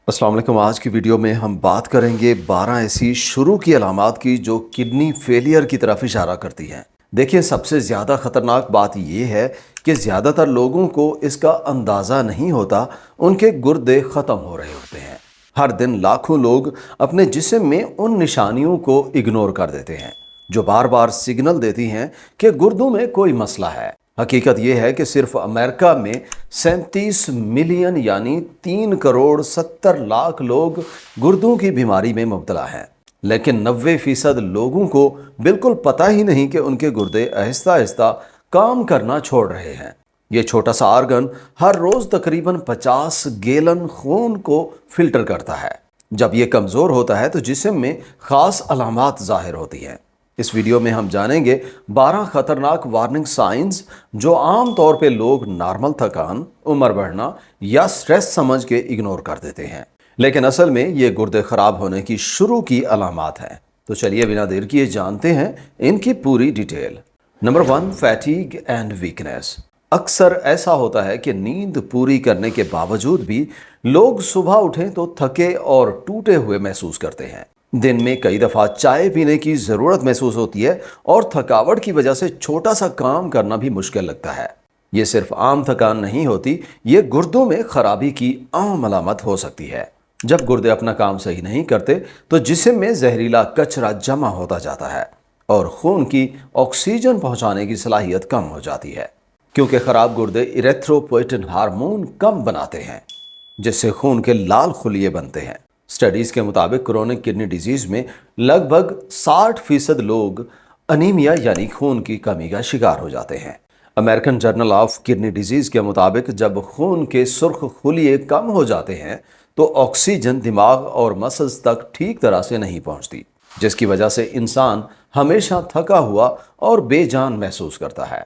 अस्सलाम वालेकुम। आज की वीडियो में हम बात करेंगे 12 ऐसी शुरू की अलामात की जो किडनी फेलियर की तरफ इशारा करती हैं। देखिए, सबसे ज़्यादा ख़तरनाक बात यह है कि ज़्यादातर लोगों को इसका अंदाज़ा नहीं होता, उनके गुर्दे ख़त्म हो रहे होते हैं। हर दिन लाखों लोग अपने जिस्म में उन निशानियों को इग्नोर कर देते हैं जो बार बार सिग्नल देती हैं कि गुर्दों में कोई मसला है। हकीकत यह है कि सिर्फ अमेरिका में 37 मिलियन यानी 3 करोड़ 70 लाख लोग गुर्दों की बीमारी में मुब्तला हैं, लेकिन 90% लोगों को बिल्कुल पता ही नहीं कि उनके गुर्दे आहिस्ता आहिस्ता काम करना छोड़ रहे हैं। ये छोटा सा आर्गन हर रोज तकरीबन 50 गैलन खून को फिल्टर करता है। जब ये कमज़ोर होता है तो जिस्म में ख़ास अलामात ज़ाहिर होती हैं। इस वीडियो में हम जानेंगे 12 खतरनाक वार्निंग साइंस जो आम तौर पे लोग नॉर्मल थकान, उम्र बढ़ना या स्ट्रेस समझ के इग्नोर कर देते हैं, लेकिन असल में ये गुर्दे खराब होने की शुरू की अलामात हैं। तो चलिए बिना देर किए जानते हैं इनकी पूरी detail. Number 1, fatigue and weakness. अक्सर ऐसा होता है कि नींद पूरी करने के बावजूद भी लोग सुबह उठें तो थके और टूटे हुए महसूस करते हैं। दिन में कई दफ़ा चाय पीने की ज़रूरत महसूस होती है और थकावट की वजह से छोटा सा काम करना भी मुश्किल लगता है। ये सिर्फ आम थकान नहीं होती, ये गुर्दों में खराबी की आम अलामत हो सकती है। जब गुर्दे अपना काम सही नहीं करते तो जिस्म में जहरीला कचरा जमा होता जाता है और खून की ऑक्सीजन पहुंचाने की सलाहियत कम हो जाती है, क्योंकि खराब गुर्दे इरेथ्रोपोएटिन हार्मोन कम बनाते हैं जिससे खून के लाल खुलिये बनते हैं। स्टडीज के मुताबिक क्रोनिक किडनी डिजीज में लगभग 60% लोग अनीमिया यानी खून की कमी का शिकार हो जाते हैं। American journal of kidney disease के मुताबिक जब खून के सुर्ख खुलिये कम हो जाते हैं तो ऑक्सीजन दिमाग और मसल्स तक ठीक तरह से नहीं पहुंचती, जिसकी वजह से इंसान हमेशा थका हुआ और बेजान महसूस करता है।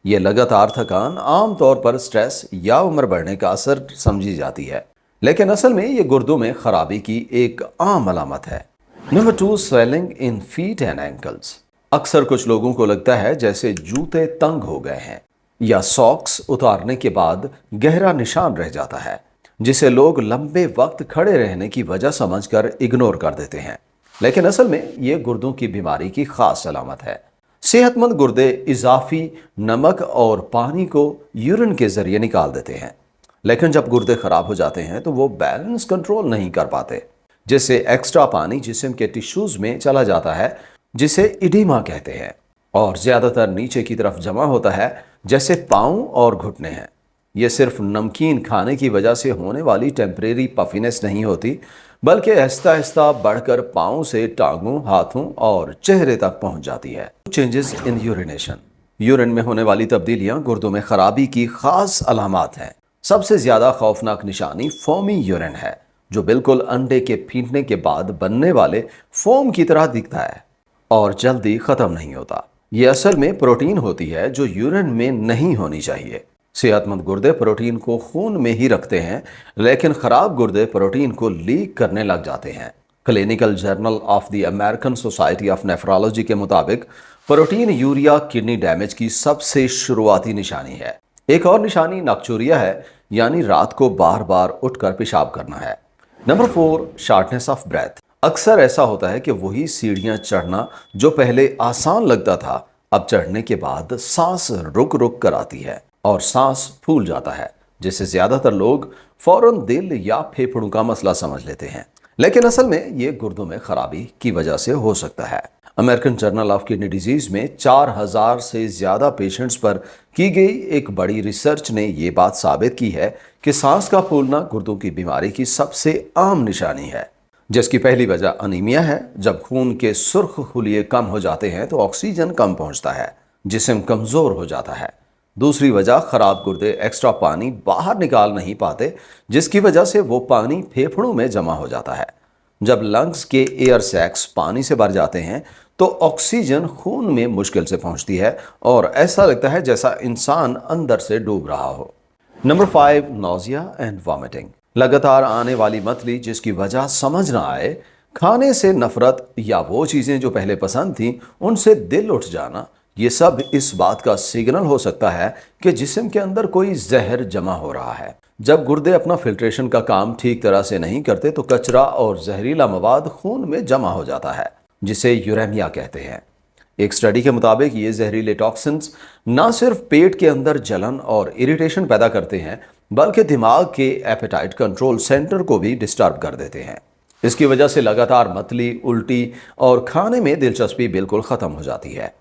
ये लगातार थकान आमतौर पर स्ट्रेस या उम्र बढ़ने का असर समझी जाती है, लेकिन असल में ये गुर्दों में खराबी की एक आम अलामत है। Number 2, swelling in feet and ankles. अक्सर कुछ लोगों को लगता है जैसे जूते तंग हो गए हैं या सॉक्स उतारने के बाद गहरा निशान रह जाता है, जिसे लोग लंबे वक्त खड़े रहने की वजह समझकर इग्नोर कर देते हैं, लेकिन असल में ये गुर्दों की बीमारी की खास अलामत है। सेहतमंद गुर्दे इजाफी नमक और पानी को यूरिन के जरिए निकाल देते हैं, लेकिन जब गुर्दे खराब हो जाते हैं तो वो बैलेंस कंट्रोल नहीं कर पाते, जिससे एक्स्ट्रा पानी जिस्म के टिश्यूज में चला जाता है, जिसे इडीमा कहते हैं, और ज़्यादातर नीचे की तरफ जमा होता है जैसे पाँव और घुटने हैं। ये सिर्फ नमकीन खाने की वजह से होने वाली टेम्परेरी पफिनेस नहीं होती, बल्कि आहिस्ता आहिस्ता बढ़कर पाँव से टांगों, हाथों और चेहरे तक पहुंच जाती है। Changes in urination. यूरिन में होने वाली तब्दीलियां गुर्दों में खराबी की खास अलामात हैं। सबसे ज्यादा खौफनाक निशानी फोमी यूरिन है, जो बिल्कुल अंडे के फीटने के बाद बनने वाले फोम की तरह दिखता है और जल्दी खत्म नहीं होता। ये असल में प्रोटीन होती है जो यूरिन में नहीं होनी चाहिए। सेहतमंद गुर्दे प्रोटीन को खून में ही रखते हैं, लेकिन खराब गुर्दे प्रोटीन को लीक करने लग जाते हैं। Clinical journal of the American society of nephrology के मुताबिक प्रोटीन यूरिया किडनी डैमेज की सबसे शुरुआती निशानी है। एक और निशानी नक्चूरिया है, यानी रात को बार बार उठकर पेशाब करना है। Number 4, shortness of breath. अक्सर ऐसा होता है कि वही सीढ़ियां चढ़ना जो पहले आसान लगता था, अब चढ़ने के बाद सांस रुक रुक कर आती है और सांस फूल जाता है, जिससे ज्यादातर लोग फौरन दिल या फेफड़ों का मसला समझ लेते हैं, लेकिन असल में ये गुर्दों में खराबी की वजह से हो सकता है। American journal of kidney disease में 4000 से ज्यादा पेशेंट्स पर की गई एक बड़ी रिसर्च ने ये बात साबित की है कि सांस का फूलना गुर्दों की बीमारी की सबसे आम निशानी है, जिसकी पहली वजह अनीमिया है। जब खून के सुर्ख खुलिये कम हो जाते हैं तो ऑक्सीजन कम पहुंचता है, जिस्म कमजोर हो जाता है। दूसरी वजह खराब गुर्दे एक्स्ट्रा पानी बाहर निकाल नहीं पाते, जिसकी वजह से वो पानी फेफड़ों में जमा हो जाता है। जब लंग्स के एयर सैक्स पानी से भर जाते हैं तो ऑक्सीजन खून में मुश्किल से पहुंचती है और ऐसा लगता है जैसा इंसान अंदर से डूब रहा हो। Number 5, nausea and vomiting. लगातार आने वाली मतली जिसकी वजह समझ ना आए, खाने से नफरत या वो चीज़ें जो पहले पसंद थीं उनसे दिल उठ जाना, ये सब इस बात का सिग्नल हो सकता है कि जिस्म के अंदर कोई जहर जमा हो रहा है। जब गुर्दे अपना फिल्ट्रेशन का काम ठीक तरह से नहीं करते तो कचरा और जहरीला मवाद खून में जमा हो जाता है, जिसे यूरेमिया कहते हैं। एक स्टडी के मुताबिक ये जहरीले टॉक्सिन्स ना सिर्फ पेट के अंदर जलन और इरिटेशन पैदा करते हैं, बल्कि दिमाग के एपेटाइट कंट्रोल सेंटर को भी डिस्टर्ब कर देते हैं। इसकी वजह से लगातार मतली, उल्टी और खाने में दिलचस्पी बिल्कुल ख़त्म हो जाती है।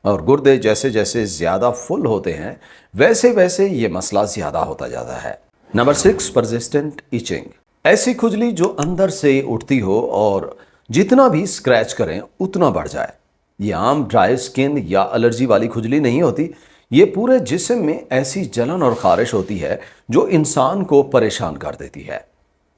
और गुर्दे जैसे जैसे ज़्यादा फुल होते हैं वैसे वैसे ये मसला ज़्यादा होता जाता है। Number 6, persistent itching. ऐसी खुजली जो अंदर से उठती हो और जितना भी स्क्रैच करें उतना बढ़ जाए। ये आम ड्राई स्किन या एलर्जी वाली खुजली नहीं होती, ये पूरे जिस्म में ऐसी जलन और खारिश होती है जो इंसान को परेशान कर देती है।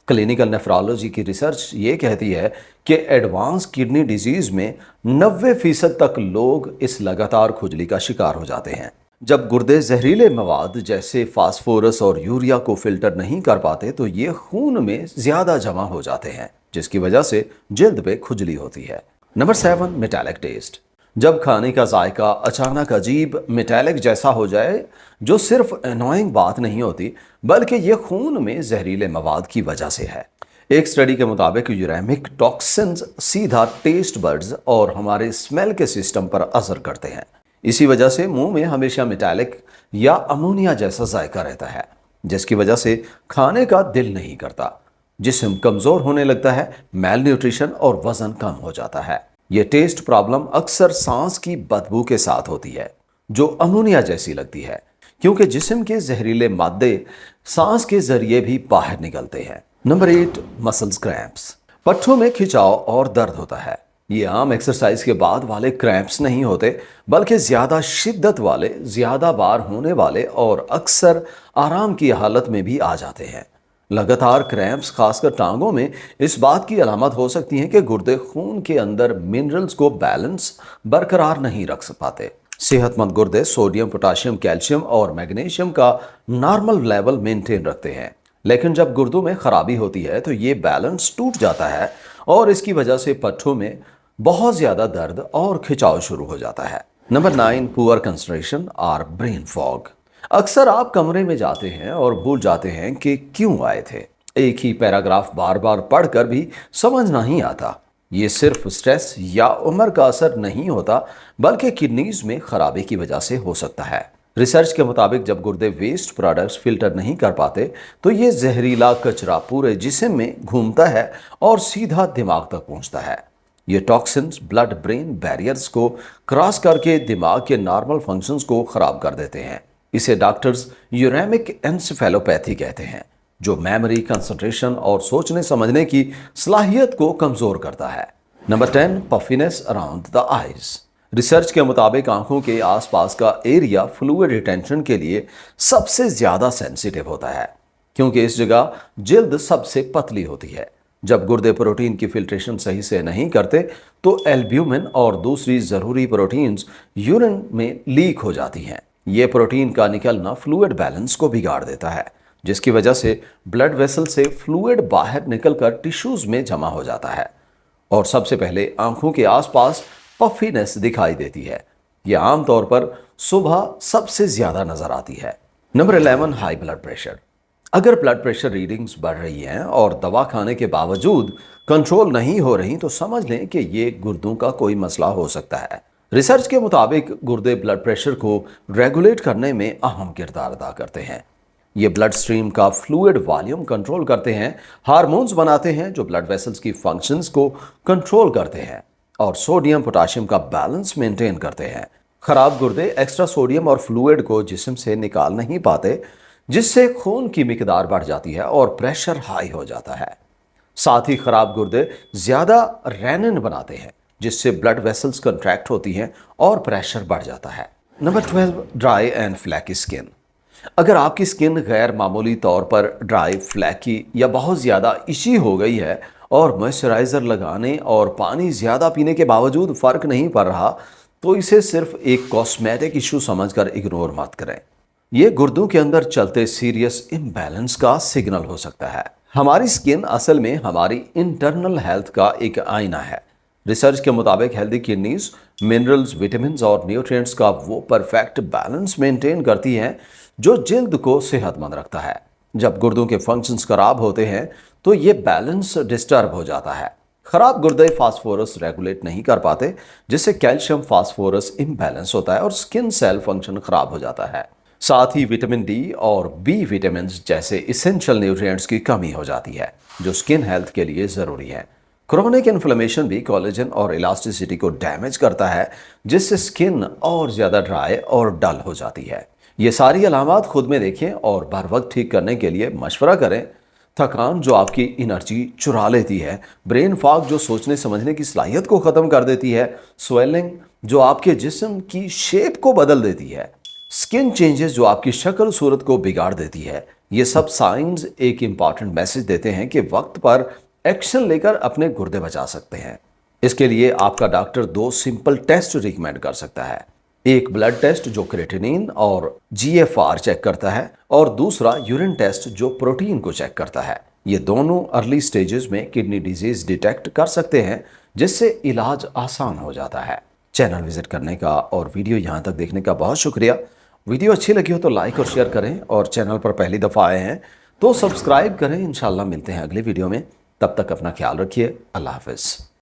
क्लिनिकल नेफ्रोलॉजी की रिसर्च ये कहती है कि एडवांस किडनी डिजीज में 90% तक लोग इस लगातार खुजली का शिकार हो जाते हैं। जब गुर्दे जहरीले मवाद जैसे फास्फोरस और यूरिया को फिल्टर नहीं कर पाते तो ये खून में ज़्यादा जमा हो जाते हैं, जिसकी वजह से जल्द पे खुजली होती है। Number 7, metallic taste. जब खाने का जायका अचानक अजीब मेटालिक जैसा हो जाए, जो सिर्फ एनोइंग बात नहीं होती बल्कि ये खून में जहरीले मवाद की वजह से है। एक स्टडी के मुताबिक यूरेमिक टॉक्सिन्स सीधा टेस्ट बड्स और हमारे स्मेल के सिस्टम पर असर करते हैं। इसी वजह से मुंह में हमेशा मेटालिक या अमोनिया जैसा जायका रहता है, जिसकी वजह से खाने का दिल नहीं करता, जिस्म कमज़ोर होने लगता है, मेल न्यूट्रिशन और वज़न कम हो जाता है। ये टेस्ट प्रॉब्लम अक्सर सांस की बदबू के साथ होती है, जो अमोनिया जैसी लगती है, क्योंकि जिस्म के जहरीले मादे सांस के जरिए भी बाहर निकलते हैं। Number 8, muscles cramps. पट्टों में खिंचाव और दर्द होता है। ये आम एक्सरसाइज के बाद वाले क्रैम्प्स नहीं होते, बल्कि ज़्यादा शिद्दत वाले, ज़्यादा बार होने वाले और अक्सर आराम की हालत में भी आ जाते हैं। लगातार क्रैम्प्स खासकर टांगों में इस बात की अलामत हो सकती हैं कि गुर्दे खून के अंदर मिनरल्स को बैलेंस बरकरार नहीं रख पाते। सेहतमंद गुर्दे सोडियम, पोटाशियम, कैल्शियम और मैग्नीशियम का नॉर्मल लेवल मेंटेन रखते हैं, लेकिन जब गुर्दों में खराबी होती है तो ये बैलेंस टूट जाता है और इसकी वजह से पट्टों में बहुत ज़्यादा दर्द और खिंचाव शुरू हो जाता है। नंबर 9, पुअर कंसंट्रेशन और ब्रेन फॉग। अक्सर आप कमरे में जाते हैं और भूल जाते हैं कि क्यों आए थे। एक ही पैराग्राफ बार बार पढ़कर भी समझ नहीं आता। ये सिर्फ स्ट्रेस या उम्र का असर नहीं होता, बल्कि किडनीज में खराबी की वजह से हो सकता है। रिसर्च के मुताबिक जब गुर्दे वेस्ट प्रोडक्ट्स फिल्टर नहीं कर पाते तो ये जहरीला कचरा पूरे जिस्म में घूमता है और सीधा दिमाग तक पहुंचता है। ये टॉक्सिन्स ब्लड ब्रेन बैरियर्स को क्रॉस करके दिमाग के नॉर्मल फंक्शंस को खराब कर देते हैं। इसे डॉक्टर्स यूरेमिक एन्सेफेलोपैथी कहते हैं, जो मेमोरी, कंसंट्रेशन और सोचने समझने की सलाहियत को कमजोर करता है। Number 10, puffiness around the eyes. Research के मुताबिक आंखों के आसपास का एरिया फ्लूइड रिटेंशन के लिए सबसे ज्यादा सेंसिटिव होता है, क्योंकि इस जगह जिल्द सबसे पतली होती है। जब गुर्दे प्रोटीन की फिल्ट्रेशन सही से नहीं करते तो एल्ब्यूमिन और दूसरी ज़रूरी प्रोटीन्स यूरिन में लीक हो जाती हैं। ये प्रोटीन का निकलना फ्लूइड बैलेंस को बिगाड़ देता है, जिसकी वजह से ब्लड वेसल से फ्लूइड बाहर निकलकर टिश्यूज में जमा हो जाता है और सबसे पहले आंखों के आसपास पफीनेस दिखाई देती है। यह आमतौर पर सुबह सबसे ज्यादा नजर आती है। Number 11, high blood pressure. अगर ब्लड प्रेशर रीडिंग्स बढ़ रही हैं और दवा खाने के बावजूद कंट्रोल नहीं हो रही तो समझ लें कि ये गुर्दों का कोई मसला हो सकता है। रिसर्च के मुताबिक गुर्दे ब्लड प्रेशर को रेगुलेट करने में अहम किरदार अदा करते हैं। ये ब्लड स्ट्रीम का फ्लूइड वॉल्यूम कंट्रोल करते हैं, हार्मोन्स बनाते हैं जो ब्लड वेसल्स की फंक्शंस को कंट्रोल करते हैं और सोडियम पोटाशियम का बैलेंस मेंटेन करते हैं। खराब गुर्दे एक्स्ट्रा सोडियम और फ्लूइड को जिस्म से निकाल नहीं पाते, जिससे खून की मिकदार बढ़ जाती है और प्रेशर हाई हो जाता है। साथ ही खराब गुर्दे ज्यादा रेनिन बनाते हैं, जिससे ब्लड वेसल्स कंट्रैक्ट होती हैं और प्रेशर बढ़ जाता है। Number 12, dry and flaky skin. अगर आपकी स्किन गैर मामूली तौर पर ड्राई, फ्लैकी या बहुत ज़्यादा इची हो गई है और मॉइस्चराइज़र लगाने और पानी ज़्यादा पीने के बावजूद फ़र्क नहीं पड़ रहा, तो इसे सिर्फ एक कॉस्मेटिक इशू समझकर इग्नोर मत करें। ये गुर्दों के अंदर चलते सीरियस इम्बैलेंस का सिग्नल हो सकता है। हमारी स्किन असल में हमारी इंटरनल हेल्थ का एक आईना है। रिसर्च के मुताबिक हेल्दी किडनीज मिनरल्स, विटामिन और न्यूट्रिएंट्स का वो परफेक्ट बैलेंस मेंटेन करती हैं जो जल्द को सेहतमंद रखता है। जब गुर्दों के फंक्शंस खराब होते हैं तो ये बैलेंस डिस्टर्ब हो जाता है। खराब गुर्दे फास्फोरस रेगुलेट नहीं कर पाते, जिससे कैल्शियम फास्फोरस इम्बैलेंस होता है और स्किन सेल फंक्शन खराब हो जाता है। साथ ही विटामिन डी और बी विटामिन जैसे इसेंशियल न्यूट्रिएंट्स की कमी हो जाती है, जो स्किन हेल्थ के लिए ज़रूरी है। क्रोनिक इन्फ्लेमेशन भी कोलेजन और इलास्टिसिटी को डैमेज करता है, जिससे स्किन और ज़्यादा ड्राई और डल हो जाती है। ये सारी अलामात खुद में देखें और बर वक्त ठीक करने के लिए मशवरा करें। थकान जो आपकी एनर्जी चुरा लेती है, ब्रेन फॉग जो सोचने समझने की सलाहियत को ख़त्म कर देती है, स्वेलिंग जो आपके जिस्म की शेप को बदल देती है, स्किन चेंजेस जो आपकी शक्ल सूरत को बिगाड़ देती है, ये सब साइंस एक इम्पॉर्टेंट मैसेज देते हैं कि वक्त पर एक्शन लेकर अपने गुर्दे बचा सकते हैं। इसके लिए आपका डॉक्टर 2 सिंपल टेस्ट रिकमेंड कर सकता है। एक ब्लड टेस्ट जो क्रेटिनिन और जीएफआर चेक करता है, और दूसरा यूरिन टेस्ट जो प्रोटीन को चेक करता है। ये दोनों अर्ली स्टेजेस में किडनी डिजीज डिटेक्ट कर सकते हैं, जिससे इलाज आसान हो जाता है। चैनल विजिट करने का और वीडियो यहाँ तक देखने का बहुत शुक्रिया। वीडियो अच्छी लगी हो तो लाइक और शेयर करें, और चैनल पर पहली दफ़ा आए हैं तो सब्सक्राइब करें। इंशाल्लाह मिलते हैं अगले वीडियो में। तब तक अपना ख्याल रखिए। अल्लाह हाफ़िज़।